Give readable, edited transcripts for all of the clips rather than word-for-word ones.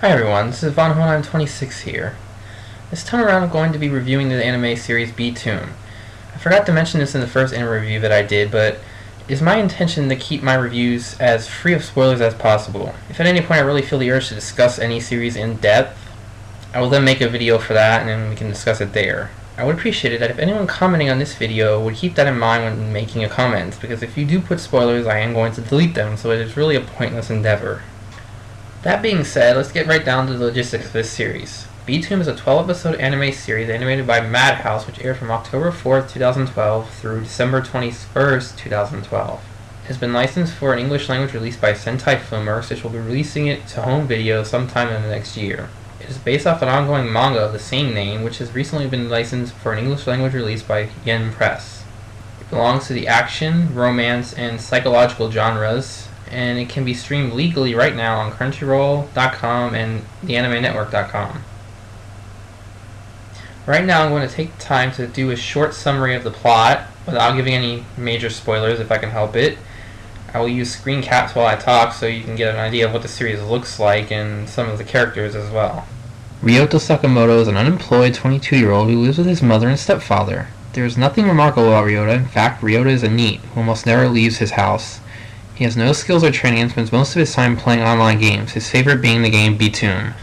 Hi everyone, this is Von26 here. This time around I'm going to be reviewing the anime series B-tooom. I forgot to mention this in the first anime review that I did, but it is my intention to keep my reviews as free of spoilers as possible. If at any point I really feel the urge to discuss any series in depth, I will then make a video for that and then we can discuss it there. I would appreciate it that if anyone commenting on this video would keep that in mind when making a comment, because if you do put spoilers I am going to delete them, so it is really a pointless endeavor. That being said, let's get right down to the logistics of this series. B-tooom is a 12-episode anime series animated by Madhouse, which aired from October 4th, 2012 through December 21st, 2012. It has been licensed for an English language release by Sentai Filmworks, which will be releasing it to home video sometime in the next year. It is based off an ongoing manga of the same name, which has recently been licensed for an English language release by Yen Press. It belongs to the action, romance, and psychological genres, and it can be streamed legally right now on Crunchyroll.com and theanimenetwork.com. Right now I'm going to take time to do a short summary of the plot without giving any major spoilers if I can help it. I will use screen caps while I talk so you can get an idea of what the series looks like and some of the characters as well. Ryota Sakamoto is an unemployed 22-year-old who lives with his mother and stepfather. There is nothing remarkable about Ryota. In fact, Ryota is a NEET who almost never leaves his house. He has no skills or training and spends most of his time playing online games, his favorite being the game B-tooom.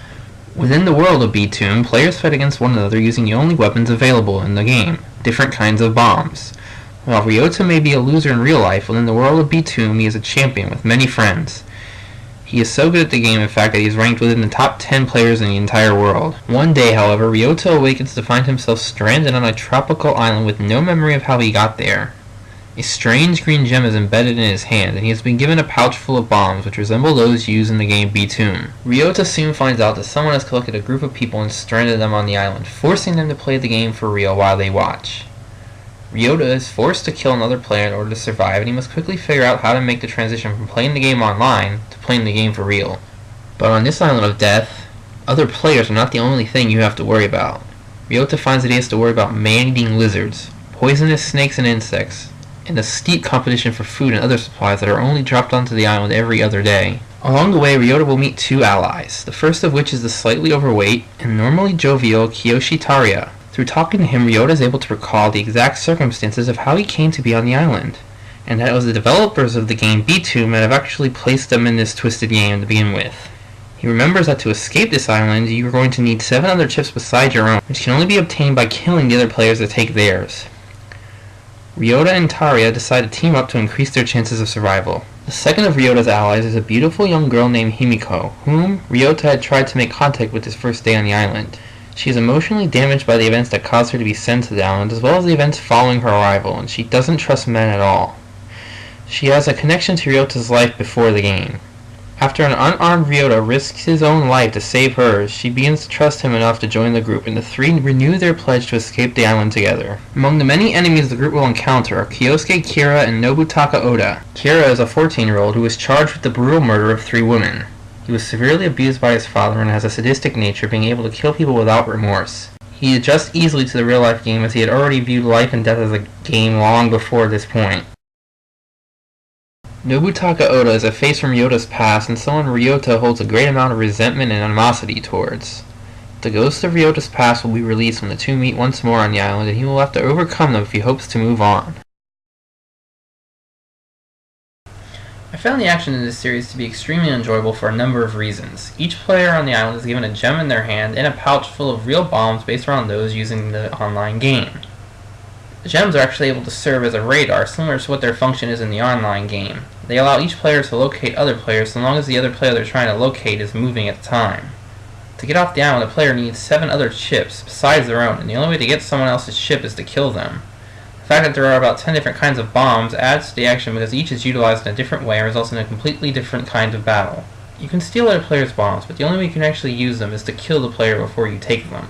Within the world of B-tooom, players fight against one another using the only weapons available in the game, different kinds of bombs. While Ryota may be a loser in real life, within the world of B-tooom he is a champion with many friends. He is so good at the game, in fact, that he is ranked within the top 10 players in the entire world. One day, however, Ryota awakens to find himself stranded on a tropical island with no memory of how he got there. A strange green gem is embedded in his hand, and he has been given a pouch full of bombs which resemble those used in the game B-tooom. Ryota soon finds out that someone has collected a group of people and stranded them on the island, forcing them to play the game for real while they watch. Ryota is forced to kill another player in order to survive, and he must quickly figure out how to make the transition from playing the game online to playing the game for real. But on this island of death, other players are not the only thing you have to worry about. Ryota finds that he has to worry about man-eating lizards, poisonous snakes and insects, and a steep competition for food and other supplies that are only dropped onto the island every other day. Along the way, Ryota will meet two allies, the first of which is the slightly overweight and normally jovial Kiyoshi Tariya. Through talking to him, Ryota is able to recall the exact circumstances of how he came to be on the island, and that it was the developers of the game B-tooom that have actually placed them in this twisted game to begin with. He remembers that to escape this island, you are going to need 7 other chips besides your own, which can only be obtained by killing the other players that take theirs. Ryota and Tariya decide to team up to increase their chances of survival. The second of Ryota's allies is a beautiful young girl named Himiko, whom Ryota had tried to make contact with his first day on the island. She is emotionally damaged by the events that caused her to be sent to the island, as well as the events following her arrival, and she doesn't trust men at all. She has a connection to Ryota's life before the game. After an unarmed Ryota risks his own life to save hers, she begins to trust him enough to join the group, and the three renew their pledge to escape the island together. Among the many enemies the group will encounter are Kyosuke Kira and Nobutaka Oda. Kira is a 14-year-old who was charged with the brutal murder of 3 women. He was severely abused by his father and has a sadistic nature, being able to kill people without remorse. He adjusts easily to the real-life game, as he had already viewed life and death as a game long before this point. Nobutaka Oda is a face from Ryota's past and someone Ryota holds a great amount of resentment and animosity towards. The ghosts of Ryota's past will be released when the two meet once more on the island, and he will have to overcome them if he hopes to move on. I found the action in this series to be extremely enjoyable for a number of reasons. Each player on the island is given a gem in their hand and a pouch full of real bombs based around those using the online game. The gems are actually able to serve as a radar, similar to what their function is in the online game. They allow each player to locate other players so long as the other player they're trying to locate is moving at the time. To get off the island, the player needs 7 other chips besides their own, and the only way to get someone else's chip is to kill them. The fact that there are about 10 different kinds of bombs adds to the action because each is utilized in a different way and results in a completely different kind of battle. You can steal other players' bombs, but the only way you can actually use them is to kill the player before you take them.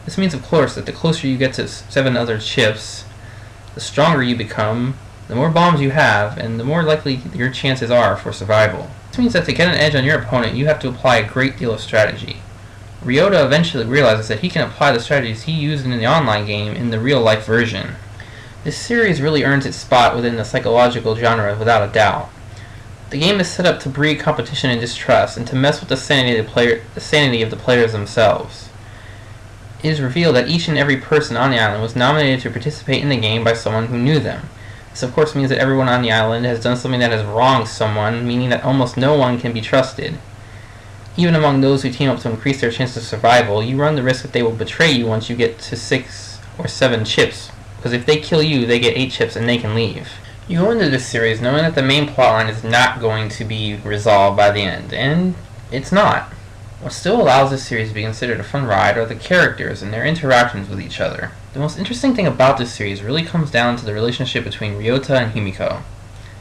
This means, of course, that the closer you get to 7 other chips, the stronger you become, the more bombs you have, and the more likely your chances are for survival. This means that to get an edge on your opponent, you have to apply a great deal of strategy. Ryota eventually realizes that he can apply the strategies he used in the online game in the real-life version. This series really earns its spot within the psychological genre without a doubt. The game is set up to breed competition and distrust, and to mess with the sanity of the players themselves. It is revealed that each and every person on the island was nominated to participate in the game by someone who knew them. This of course means that everyone on the island has done something that has wronged someone, meaning that almost no one can be trusted. Even among those who team up to increase their chance of survival, you run the risk that they will betray you once you get to 6 or 7 chips, because if they kill you, they get 8 chips and they can leave. You go into this series knowing that the main plotline is not going to be resolved by the end, and it's not. What still allows this series to be considered a fun ride are the characters and their interactions with each other. The most interesting thing about this series really comes down to the relationship between Ryota and Himiko,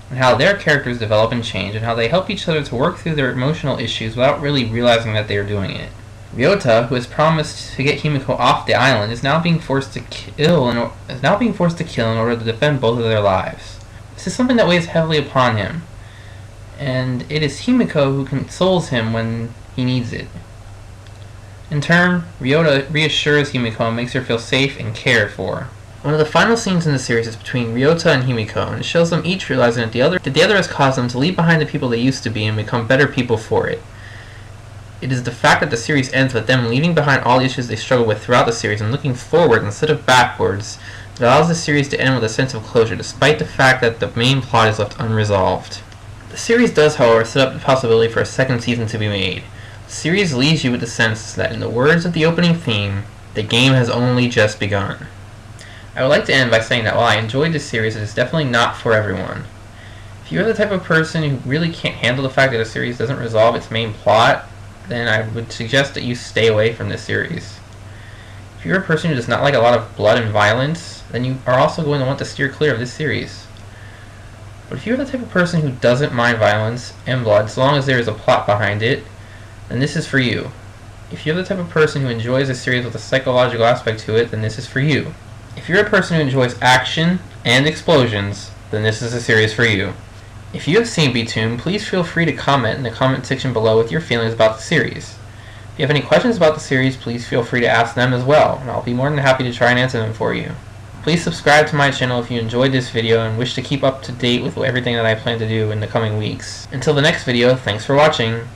and how their characters develop and change, and how they help each other to work through their emotional issues without really realizing that they are doing it. Ryota, who has promised to get Himiko off the island, is now being forced to kill in order to defend both of their lives. This is something that weighs heavily upon him, and it is Himiko who consoles him when he needs it. In turn, Ryota reassures Himiko and makes her feel safe and cared for. One of the final scenes in the series is between Ryota and Himiko, and it shows them each realizing that the other has caused them to leave behind the people they used to be and become better people for it. It is the fact that the series ends with them leaving behind all the issues they struggle with throughout the series and looking forward instead of backwards that allows the series to end with a sense of closure, despite the fact that the main plot is left unresolved. The series does, however, set up the possibility for a second season to be made. The series leaves you with the sense that, in the words of the opening theme, the game has only just begun. I would like to end by saying that while I enjoyed this series, it is definitely not for everyone. If you're the type of person who really can't handle the fact that a series doesn't resolve its main plot, then I would suggest that you stay away from this series. If you're a person who does not like a lot of blood and violence, then you are also going to want to steer clear of this series. But if you're the type of person who doesn't mind violence and blood, so long as there is a plot behind it, then this is for you. If you're the type of person who enjoys a series with a psychological aspect to it, then this is for you. If you're a person who enjoys action and explosions, then this is a series for you. If you have seen B-tooom, please feel free to comment in the comment section below with your feelings about the series. If you have any questions about the series, please feel free to ask them as well, and I'll be more than happy to try and answer them for you. Please subscribe to my channel if you enjoyed this video and wish to keep up to date with everything that I plan to do in the coming weeks. Until the next video, thanks for watching.